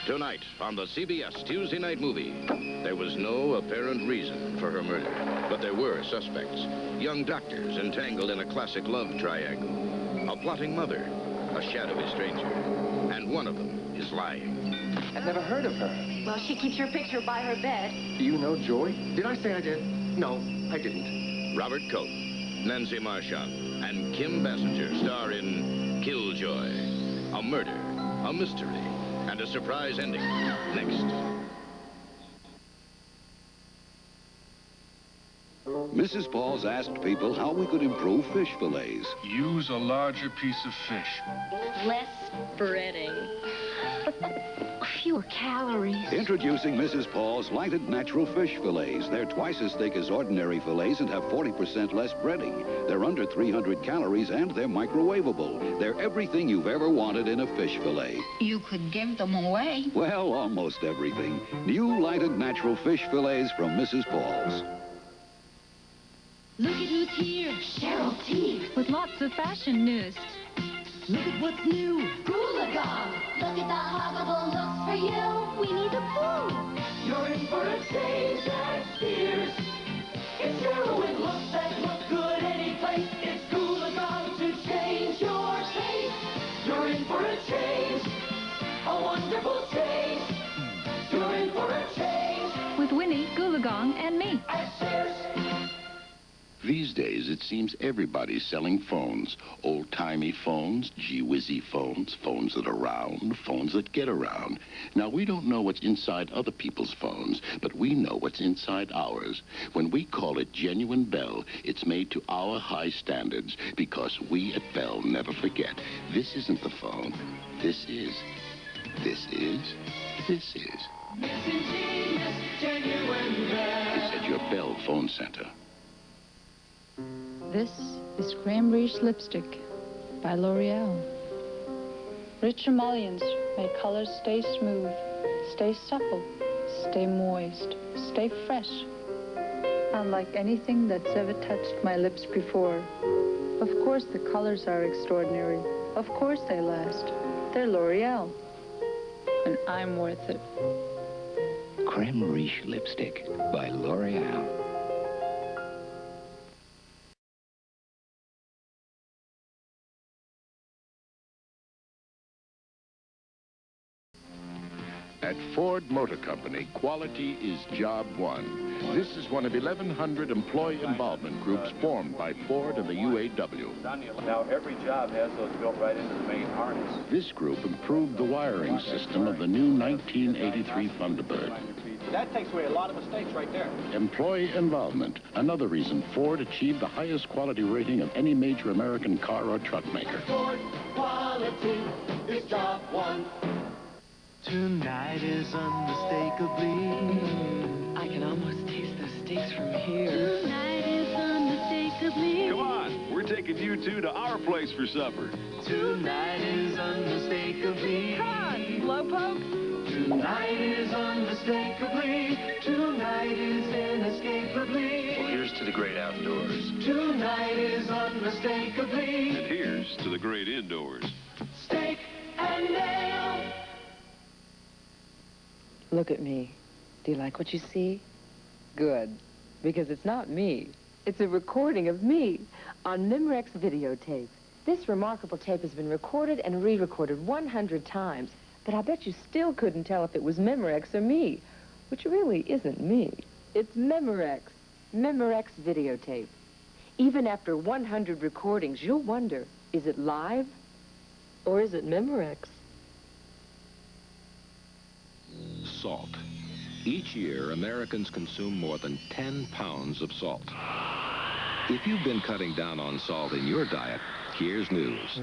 Tonight, on the CBS Tuesday night movie, there was no apparent reason for her murder, but there were suspects. Young doctors entangled in a classic love triangle, a plotting mother, a shadowy stranger, and one of them is lying. I've never heard of her. Well, she keeps your picture by her bed. Do you know Joy? Did I say I did? No, I didn't. Robert Cope, Nancy Marchand, and Kim Basinger star in Killjoy, a murder, a mystery, and a surprise ending. Next. Mrs. Paul's asked people how we could improve fish fillets. Use a larger piece of fish. Less breading. Fewer calories. Introducing Mrs. Paul's lighted natural fish fillets. They're twice as thick as ordinary fillets and have 40% less breading. They're under 300 calories and they're microwavable. They're everything you've ever wanted in a fish fillet. You could give them away. Well, almost everything. New lighted natural fish fillets from Mrs. Paul's. Look at who's here, Cheryl T. With lots of fashion news. Look at what's new, Goolagon. Look at the huggable looks for you. We need a boo. You're in for a change that's fierce. It's Cheryl with looks that look good any place. It's Goolagon to change your taste. You're in for a change, a wonderful change. You're in for a change. With Winnie, Goolagong, and me. At Sears. These days, it seems everybody's selling phones. Old-timey phones, gee-whizzy phones, phones that are round, phones that get around. Now, we don't know what's inside other people's phones, but we know what's inside ours. When we call it genuine Bell, it's made to our high standards, because we at Bell never forget. This isn't the phone. This is. This is. This is. Misingenious, genuine Bell. It's at your Bell phone center. This is Creme Riche Lipstick by L'Oreal. Rich emollients make colors stay smooth, stay supple, stay moist, stay fresh. Unlike anything that's ever touched my lips before. Of course the colors are extraordinary. Of course they last. They're L'Oreal. And I'm worth it. Creme Riche Lipstick by L'Oreal. At Ford Motor Company, quality is job one. This is one of 1,100 employee involvement groups formed by Ford and the UAW. Now, every job has those built right into the main harness. This group improved the wiring system of the new 1983 Thunderbird. That takes away a lot of mistakes right there. Employee involvement, another reason Ford achieved the highest quality rating of any major American car or truck maker. Ford quality is job one. Tonight is unmistakably. I can almost taste the steaks from here. Tonight is unmistakably. Come on, we're taking you two to our place for supper. Tonight is unmistakably. Come on, Slowpoke. Tonight is unmistakably. Tonight is inescapably. Well, here's to the great outdoors. Tonight is unmistakably. And here's to the great indoors. Steak and nail. Look at me. Do you like what you see? Good. Because it's not me. It's a recording of me on Memorex videotape. This remarkable tape has been recorded and re-recorded 100 times. But I bet you still couldn't tell if it was Memorex or me, which really isn't me. It's Memorex. Memorex videotape. Even after 100 recordings, you'll wonder, is it live or is it Memorex? Salt. Each year, Americans consume more than 10 pounds of salt. If you've been cutting down on salt in your diet, here's news.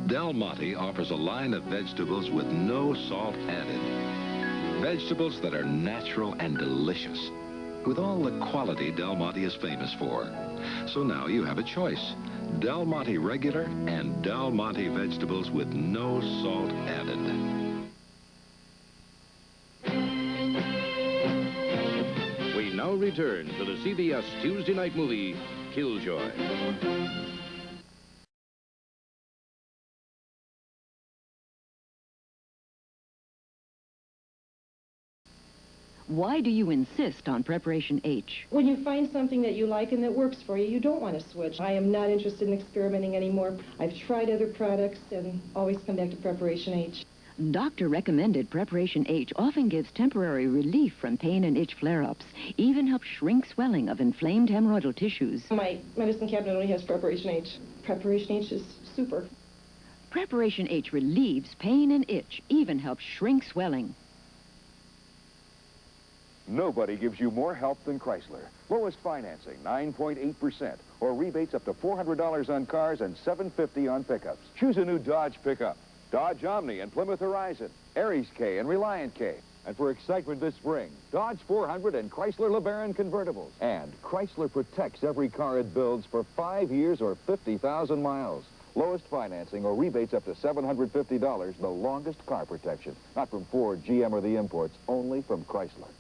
Del Monte offers a line of vegetables with no salt added. Vegetables that are natural and delicious, with all the quality Del Monte is famous for. So now you have a choice. Del Monte Regular and Del Monte vegetables with no salt added. now return to the CBS Tuesday night movie, Killjoy. Why do you insist on Preparation H? When you find something that you like and that works for you, you don't want to switch. I am not interested in experimenting anymore. I've tried other products and always come back to Preparation H. Doctor-recommended Preparation H often gives temporary relief from pain and itch flare-ups, even helps shrink swelling of inflamed hemorrhoidal tissues. My medicine cabinet only has Preparation H. Preparation H is super. Preparation H relieves pain and itch, even helps shrink swelling. Nobody gives you more help than Chrysler. Lowest financing, 9.8%, or rebates up to $400 on cars and $750 on pickups. Choose a new Dodge pickup, Dodge Omni and Plymouth Horizon, Aries K and Reliant K. And for excitement this spring, Dodge 400 and Chrysler LeBaron convertibles. And Chrysler protects every car it builds for 5 years or 50,000 miles. Lowest financing or rebates up to $750, the longest car protection. Not from Ford, GM, or the imports, only from Chrysler.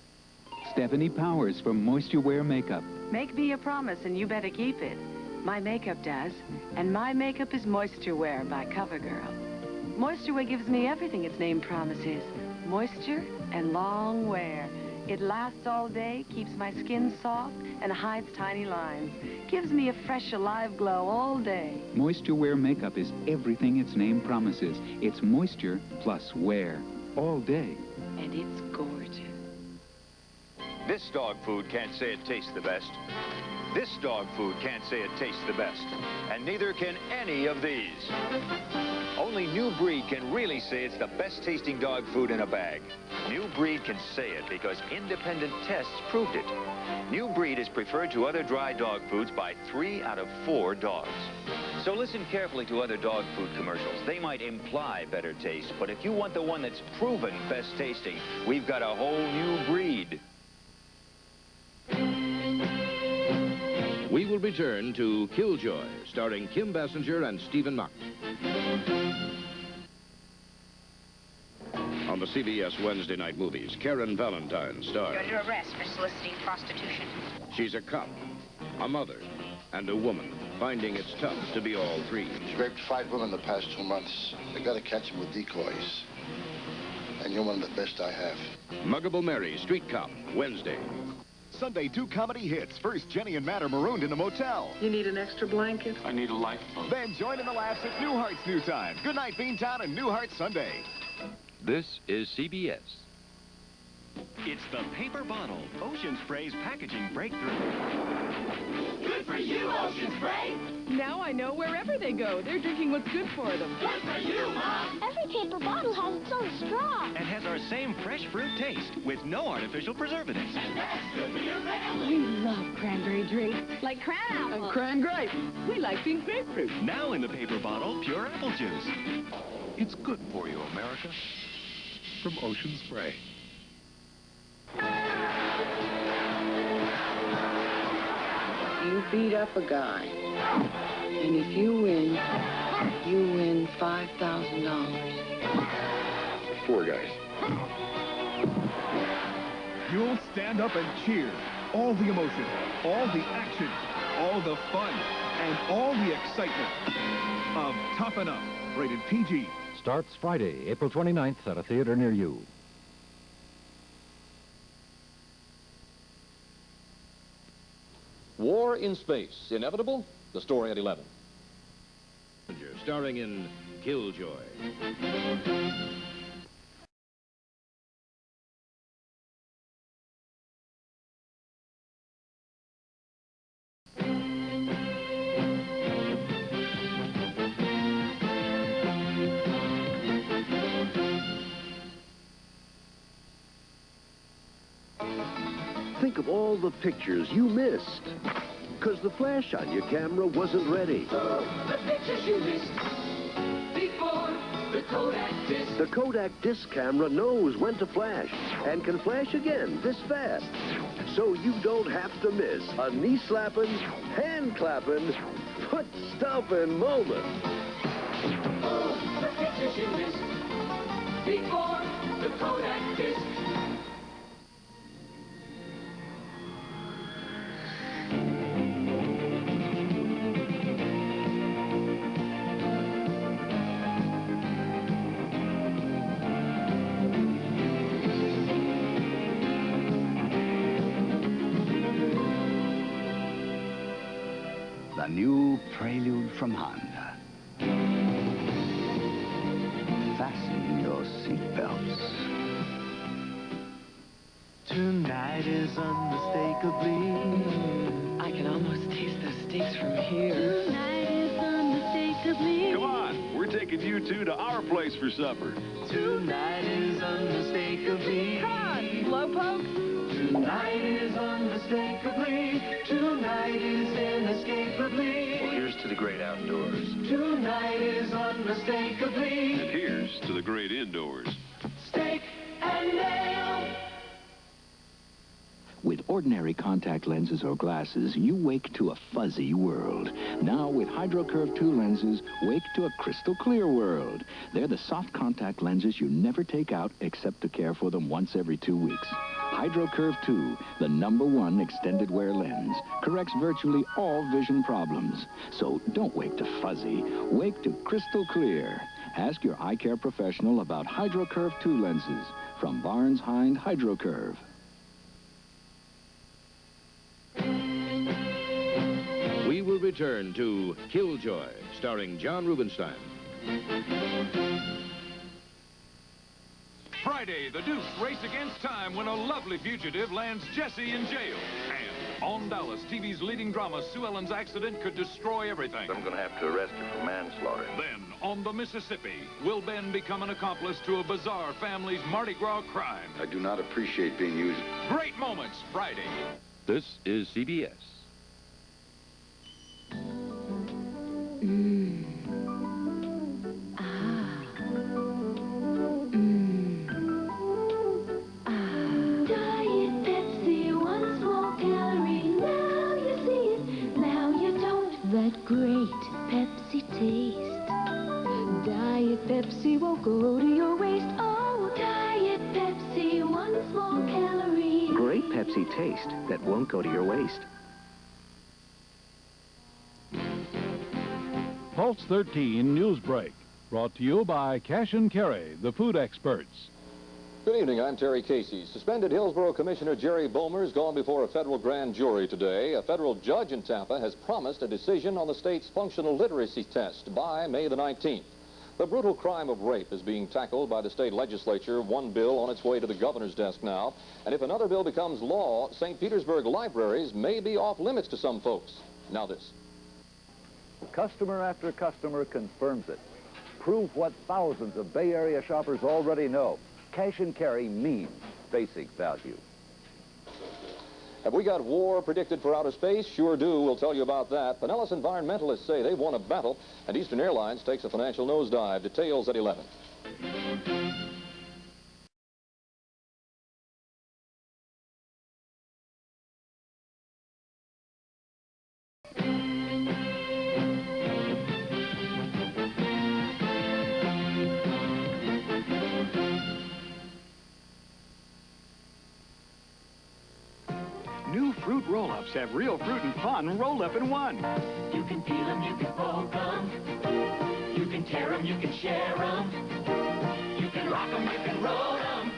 Stephanie Powers from Moisture Wear Makeup. Make me a promise and you better keep it. My makeup does, and my makeup is Moisture Wear by CoverGirl. Moisture Wear gives me everything its name promises. Moisture and long wear. It lasts all day, keeps my skin soft, and hides tiny lines. Gives me a fresh, alive glow all day. Moisture Wear Makeup is everything its name promises. It's moisture plus wear all day. And it's gorgeous. This dog food can't say it tastes the best. This dog food can't say it tastes the best. And neither can any of these. Only New Breed can really say it's the best tasting dog food in a bag. New Breed can say it because independent tests proved it. New Breed is preferred to other dry dog foods by 3 out of 4 dogs. So listen carefully to other dog food commercials. They might imply better taste, but if you want the one that's proven best tasting, we've got a whole New Breed. We will return to Killjoy, starring Kim Basinger and Stephen Mock. On the CBS Wednesday night movies, Karen Valentine stars. You're under arrest for soliciting prostitution. She's a cop, a mother, and a woman, finding it's tough to be all three. She raped 5 women the past 2 months. They gotta catch him with decoys. And you're one of the best I have. Muggable Mary, Street Cop, Wednesday. Sunday, 2 comedy hits. First, Jenny and Matt are marooned in a motel. You need an extra blanket? I need a lifeboat. Then join in the laughs at Newhart's New Time. Good night, Beantown and Newhart Sunday. This is CBS. It's the paper bottle, Ocean Spray's packaging breakthrough. Good for you, Ocean Spray. Now I know wherever they go, they're drinking what's good for them. Good for you, Mom. Every paper bottle has its own straw. And has our same fresh fruit taste with no artificial preservatives. And that's good for your family. We love cranberry drinks. Like cran apple. And cran grape. We like pink grapefruit. Now in the paper bottle, pure apple juice. It's good for you, America. From Ocean Spray. You beat up a guy, and if you win $5,000. Poor guys. You'll stand up and cheer. All the emotion, all the action, all the fun, and all the excitement of Tough Enough. Rated PG. Starts Friday, April 29th at a theater near you. War in Space, Inevitable? The story at 11. Starring in Killjoy. Think of all the pictures you missed. Because the flash on your camera wasn't ready. The pictures you missed before the Kodak disc. The Kodak disc camera knows when to flash and can flash again this fast. So you don't have to miss a knee-slapping, hand-clapping, foot-stomping moment. Oh, the pictures you missed before the Kodak disc. the new Prelude from Honda. Fasten your seatbelts. Tonight is unmistakably. I can almost taste the steaks from here. Tonight is unmistakably. Come on, we're taking you two to our place for supper. Tonight is unmistakably. Come on, Slowpoke. Tonight is unmistakably. Tonight is inescapably. Well, here's to the great outdoors. Tonight is unmistakably. And here's to the great indoors. Steak and ale. With ordinary contact lenses or glasses, you wake to a fuzzy world. Now, with HydroCurve 2 lenses, wake to a crystal clear world. They're the soft contact lenses you never take out except to care for them once every 2 weeks. HydroCurve 2, the #1 extended wear lens, corrects virtually all vision problems. So don't wake to fuzzy, wake to crystal clear. Ask your eye care professional about HydroCurve 2 lenses from Barnes Hind HydroCurve. We will return to Killjoy, starring John Rubinstein. Friday, the Dukes race against time when a lovely fugitive lands Jesse in jail. And on Dallas, TV's leading drama, Sue Ellen's accident could destroy everything. I'm going to have to arrest her for manslaughter. Then, on the Mississippi, will Ben become an accomplice to a bizarre family's Mardi Gras crime? I do not appreciate being used. Great moments, Friday. This is CBS. Diet Pepsi, 1 small calorie. Now you see it, now you don't. That great Pepsi taste. Diet Pepsi won't go to your waist. Oh, Diet Pepsi, 1 small calorie. Great Pepsi taste that won't go to your waist. Pulse 13 News Break, brought to you by Cash and Carry, the food experts. Good evening, I'm Terry Casey. Suspended Hillsborough Commissioner Jerry Bomer has gone before a federal grand jury today. A federal judge in Tampa has promised a decision on the state's functional literacy test by May the 19th. The brutal crime of rape is being tackled by the state legislature, one bill on its way to the governor's desk now. And if another bill becomes law, St. Petersburg libraries may be off limits to some folks. Now this. Customer after customer confirms it. Proof what thousands of Bay Area shoppers already know. Cash and Carry means basic value. Have we got war predicted for outer space? Sure do. We'll tell you about that. Pinellas environmentalists say they've won a battle, and Eastern Airlines takes a financial nosedive. Details at 11. New fruit roll-ups have real fruit and fun rolled up in one. You can peel them, you can poke them. You can tear them, you can share them. You can rock them, you can roll them.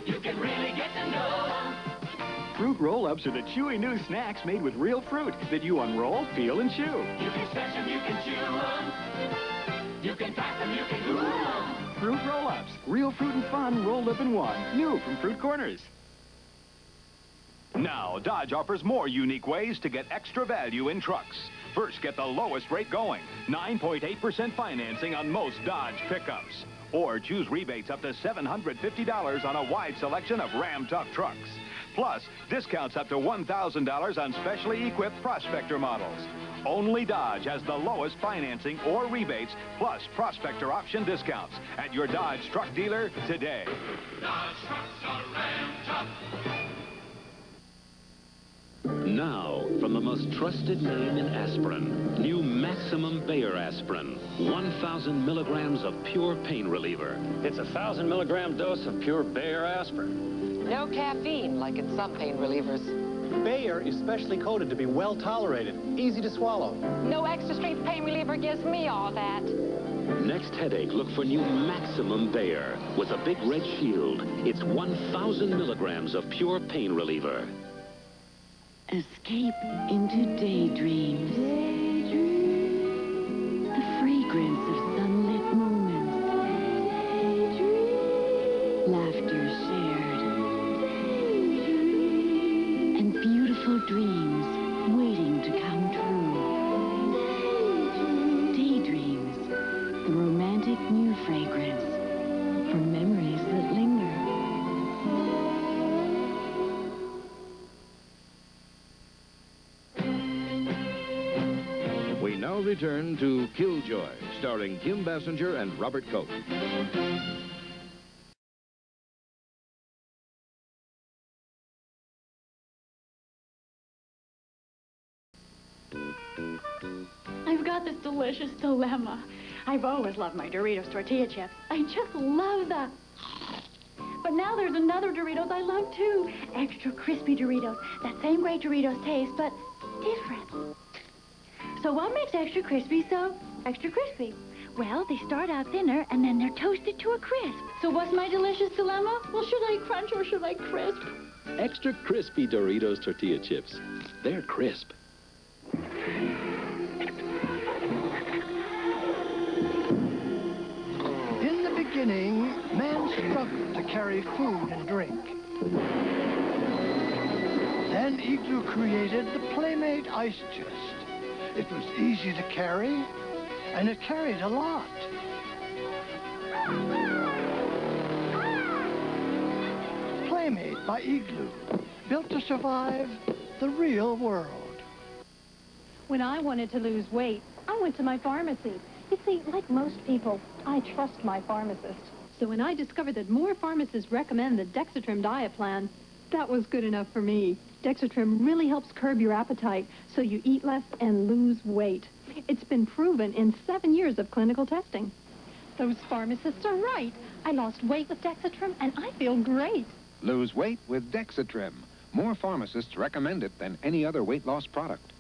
You can really get to know them. Fruit roll-ups are the chewy new snacks made with real fruit that you unroll, peel, and chew. You can stretch them, you can chew them. You can pass them, you can glue them. Fruit roll-ups, real fruit and fun rolled up in one. New from Fruit Corners. Now, Dodge offers more unique ways to get extra value in trucks. First, get the lowest rate going, 9.8% financing on most Dodge pickups. Or choose rebates up to $750 on a wide selection of Ram Tough trucks. Plus, discounts up to $1,000 on specially equipped Prospector models. Only Dodge has the lowest financing or rebates, plus Prospector option discounts at your Dodge truck dealer today. Dodge trucks are Ram Tough. Now, from the most trusted name in aspirin, new Maximum Bayer aspirin, 1,000 milligrams of pure pain reliever. It's a 1,000 milligram dose of pure Bayer aspirin. No caffeine, like in some pain relievers. Bayer is specially coated to be well tolerated, easy to swallow. No extra strength pain reliever gives me all that. Next headache, look for new Maximum Bayer with a big red shield. It's 1,000 milligrams of pure pain reliever. Escape into daydreams. The fragrance of sunlit moments. Laughter shared. And beautiful dreams waiting to come true. Daydreams, the romantic new fragrance for memories that linger. We now return to Killjoy, starring Kim Basinger and Robert Koch. I've got this delicious dilemma. I've always loved my Doritos tortilla chips. I just love them. But now there's another Doritos I love too. Extra crispy Doritos. That same great Doritos taste, but different. So what makes extra crispy so extra crispy? Well, they start out thinner and then they're toasted to a crisp. So what's my delicious dilemma? Well, should I crunch or should I crisp? Extra crispy Doritos tortilla chips. They're crisp. In the beginning, man struggled to carry food and drink. Then Igloo created the Playmate Ice Chest. It was easy to carry, and it carried a lot. Playmate by Igloo, built to survive the real world. When I wanted to lose weight, I went to my pharmacy. You see, like most people, I trust my pharmacist. So when I discovered that more pharmacists recommend the Dexatrim diet plan, that was good enough for me. Dexatrim really helps curb your appetite so you eat less and lose weight. It's been proven in 7 years of clinical testing. Those pharmacists are right. I lost weight with Dexatrim and I feel great. Lose weight with Dexatrim. More pharmacists recommend it than any other weight loss product.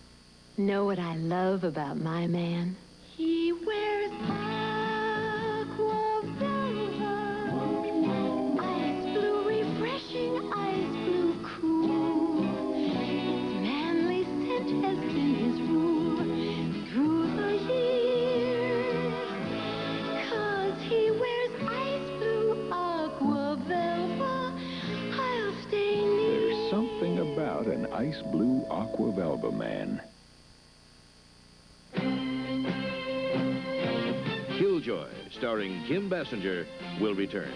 Know what I love about my man? He wears aqua velva, ice blue refreshing, ice blue cool. Its manly scent has been his rule through the years. 'Cause he wears ice blue aqua velva, I'll stay near. There's something about an ice blue aqua velva man. Killjoy, starring Kim Basinger, will return.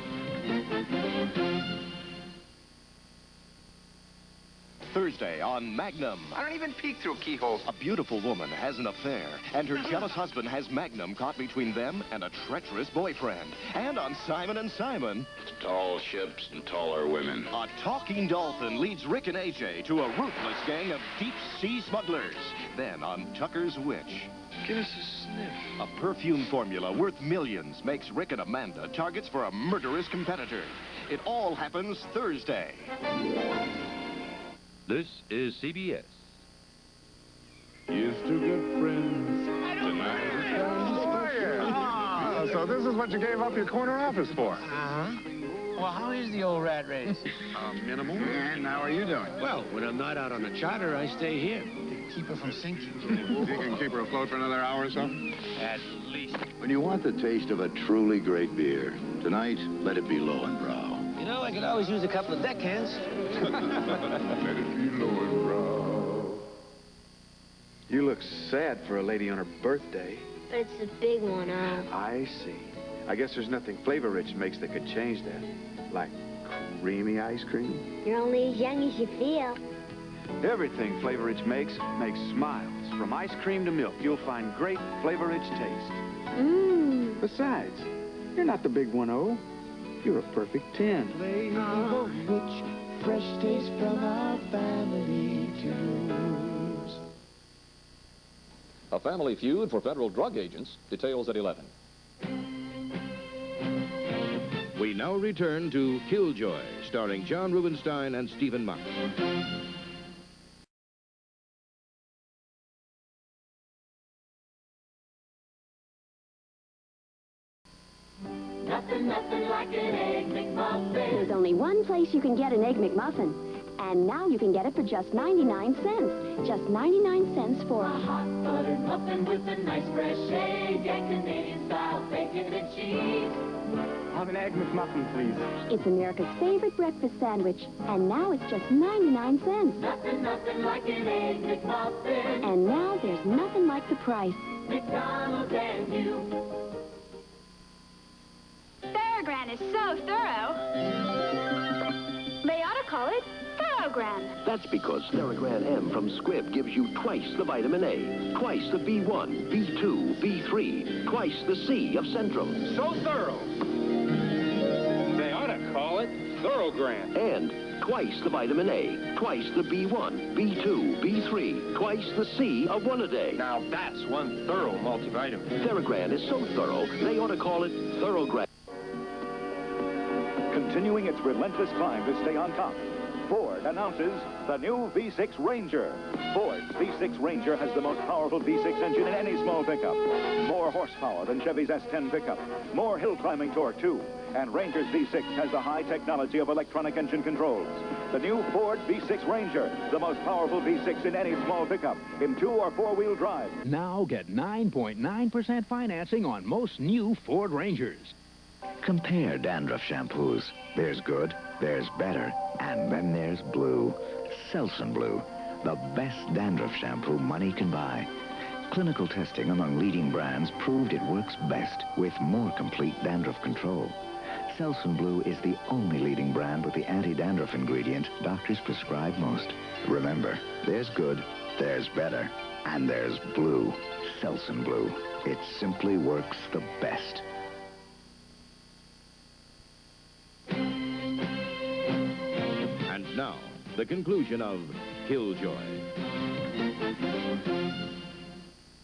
Thursday on Magnum. I don't even peek through keyholes. A beautiful woman has an affair, and her jealous husband has Magnum caught between them and a treacherous boyfriend. And on Simon and Simon, Tall ships and taller women. a talking dolphin leads Rick and AJ to a ruthless gang of deep-sea smugglers. Then on Tucker's Witch, Give us a sniff. a perfume formula worth millions makes Rick and Amanda targets for a murderous competitor. It all happens Thursday. This is CBS. Used to good friends. Tonight is So this is what you gave up your corner office for? Uh-huh. Well, how is the old rat race? Minimal. And how are you doing? Well, when I'm not out on a charter, I stay here. Keep her from sinking. You can keep her afloat for another hour or so? At least. When you want the taste of a truly great beer, tonight, let it be Lowenbrow. You know, I could always use a couple of deckhands. Let it be Lowenbrow. You look sad for a lady on her birthday. But it's a big one, I see. I guess there's nothing flavor-rich makes that could change that. Like creamy ice cream. You're only as young as you feel. Everything flavor-rich makes smiles. From ice cream to milk, you'll find great flavor-rich taste. Mmm. Besides, you're not the big 1-0. You're a perfect 10. Flavor-rich, fresh taste from our family tunes. A family feud for federal drug agents. Details at 11. We now return to Killjoy, starring John Rubinstein and Stephen Mock. Nothing like an Egg McMuffin. There's only one place you can get an Egg McMuffin. And now you can get it for just 99 cents. Just 99 cents for a hot buttered muffin with a nice fresh egg and Canadian-style bacon and cheese. Have an Egg McMuffin, please. It's America's favorite breakfast sandwich. And now it's just 99 cents. Nothing like an Egg McMuffin. And now there's nothing like the price. McDonald's and you. Theragran is so thorough. They ought to call it Theragran. That's because Theragran M from Squibb gives you twice the vitamin A, twice the B1, B2, B3, twice the C of Centrum. So thorough. They ought to call it Thorogran. And twice the vitamin A, twice the B1, B2, B3, twice the C of One-A-Day. Now that's one thorough multivitamin. Theragran is so thorough, they ought to call it Thorogran. Continuing its relentless climb to stay on top, Ford announces the new V6 Ranger. Ford's V6 Ranger has the most powerful V6 engine in any small pickup. More horsepower than Chevy's S10 pickup. More hill-climbing torque, too. And Ranger's V6 has the high technology of electronic engine controls. The new Ford V6 Ranger, the most powerful V6 in any small pickup, in 2- or 4-wheel drive. Now get 9.9% financing on most new Ford Rangers. Compare dandruff shampoos. There's good, there's better, and then there's Blue. Selsun Blue, the best dandruff shampoo money can buy. Clinical testing among leading brands proved it works best with more complete dandruff control. Selsun Blue is the only leading brand with the anti-dandruff ingredient doctors prescribe most. Remember, there's good, there's better, and there's Blue. Selsun Blue. It simply works the best. And now, the conclusion of Killjoy.